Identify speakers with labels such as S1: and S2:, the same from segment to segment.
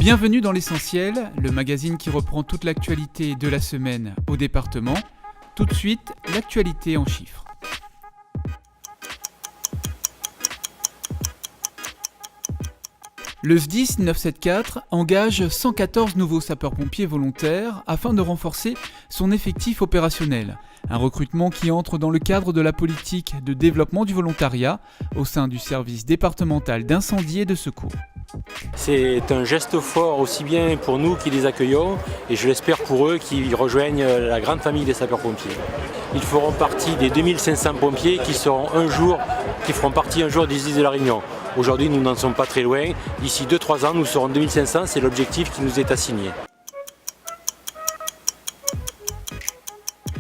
S1: Bienvenue dans l'Essentiel, le magazine qui reprend toute l'actualité de la semaine au département. Tout de suite, l'actualité en chiffres. Le SDIS 974 engage 114 nouveaux sapeurs-pompiers volontaires afin de renforcer son effectif opérationnel. Un recrutement qui entre dans le cadre de la politique de développement du volontariat au sein du service départemental d'incendie et de secours.
S2: C'est un geste fort aussi bien pour nous qui les accueillons et je l'espère pour eux qui rejoignent la grande famille des sapeurs-pompiers. Ils feront partie des 2500 pompiers qui feront partie un jour du SDIS de la Réunion. Aujourd'hui, nous n'en sommes pas très loin. D'ici 2-3 ans, nous serons 2500, c'est l'objectif qui nous est assigné.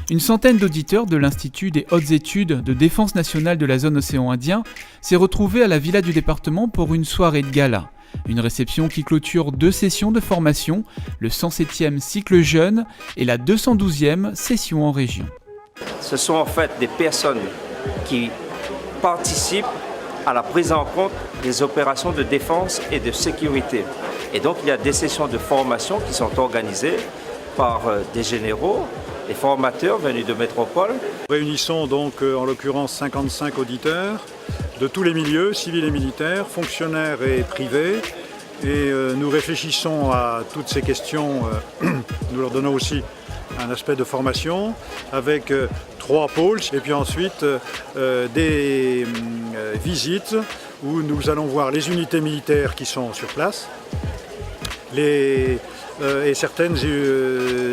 S1: Une centaine d'auditeurs de l'Institut des hautes études de défense nationale de la zone océan Indien s'est retrouvée à la Villa du département pour une soirée de gala. Une réception qui clôture 2 sessions de formation, le 107e cycle jeune et la 212e session en région.
S3: Ce sont en fait des personnes qui participent à la prise en compte des opérations de défense et de sécurité. Et donc il y a des sessions de formation qui sont organisées par des généraux, des formateurs venus de métropole.
S4: Nous réunissons donc en l'occurrence 55 auditeurs de tous les milieux, civils et militaires, fonctionnaires et privés. Et nous réfléchissons à toutes ces questions, nous leur donnons aussi un aspect de formation avec 3 pôles et puis ensuite des visites où nous allons voir les unités militaires qui sont sur place et certaines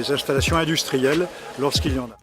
S4: installations industrielles lorsqu'il y en a.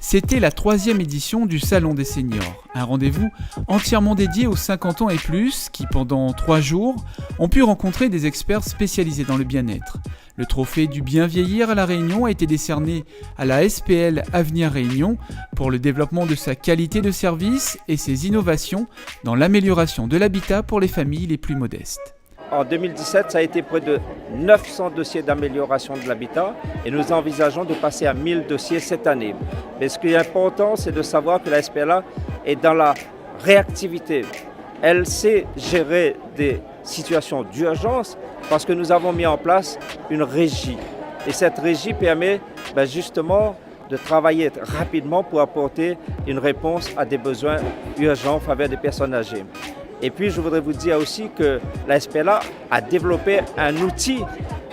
S1: C'était la 3e édition du Salon des Seniors, un rendez-vous entièrement dédié aux 50 ans et plus qui, pendant 3 jours, ont pu rencontrer des experts spécialisés dans le bien-être. Le trophée du bien vieillir à La Réunion a été décerné à la SPL Avenir Réunion pour le développement de sa qualité de service et ses innovations dans l'amélioration de l'habitat pour les familles les plus modestes.
S3: En 2017, ça a été près de 900 dossiers d'amélioration de l'habitat et nous envisageons de passer à 1000 dossiers cette année. Mais ce qui est important, c'est de savoir que la SPLA est dans la réactivité. Elle sait gérer des situations d'urgence parce que nous avons mis en place une régie. Et cette régie permet justement de travailler rapidement pour apporter une réponse à des besoins urgents en faveur des personnes âgées. Et puis je voudrais vous dire aussi que la SPLA a développé un outil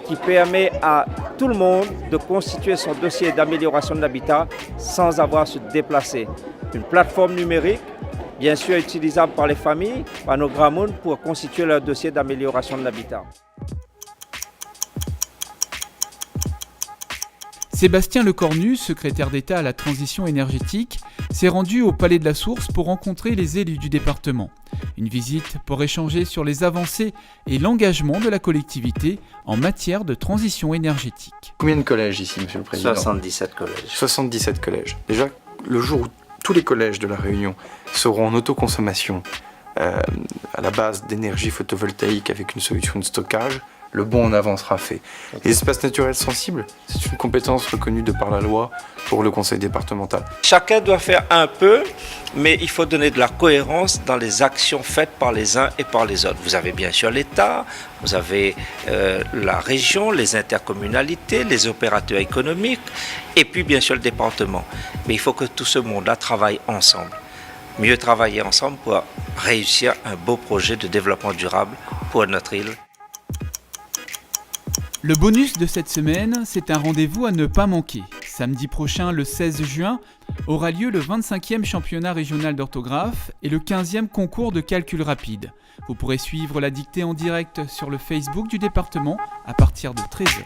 S3: qui permet à tout le monde de constituer son dossier d'amélioration de l'habitat sans avoir à se déplacer. Une plateforme numérique, bien sûr utilisable par les familles, par nos grands mondes pour constituer leur dossier d'amélioration de l'habitat.
S1: Sébastien Lecornu, secrétaire d'État à la transition énergétique, s'est rendu au Palais de la Source pour rencontrer les élus du département. Une visite pour échanger sur les avancées et l'engagement de la collectivité en matière de transition énergétique.
S5: Combien de collèges ici, Monsieur le Président ?
S3: 77 collèges.
S5: 77 collèges. Déjà, le jour où tous les collèges de La Réunion seront en autoconsommation à la base d'énergie photovoltaïque avec une solution de stockage, le bond en avant sera fait. Les espaces naturels sensibles, c'est une compétence reconnue de par la loi pour le conseil départemental.
S3: Chacun doit faire un peu, mais il faut donner de la cohérence dans les actions faites par les uns et par les autres. Vous avez bien sûr l'État, vous avez la région, les intercommunalités, les opérateurs économiques, et puis bien sûr le département. Mais il faut que tout ce monde-là travaille ensemble. Mieux travailler ensemble pour réussir un beau projet de développement durable pour notre île.
S1: Le bonus de cette semaine, c'est un rendez-vous à ne pas manquer. Samedi prochain, le 16 juin, aura lieu le 25e championnat régional d'orthographe et le 15e concours de calcul rapide. Vous pourrez suivre la dictée en direct sur le Facebook du département à partir de 13h.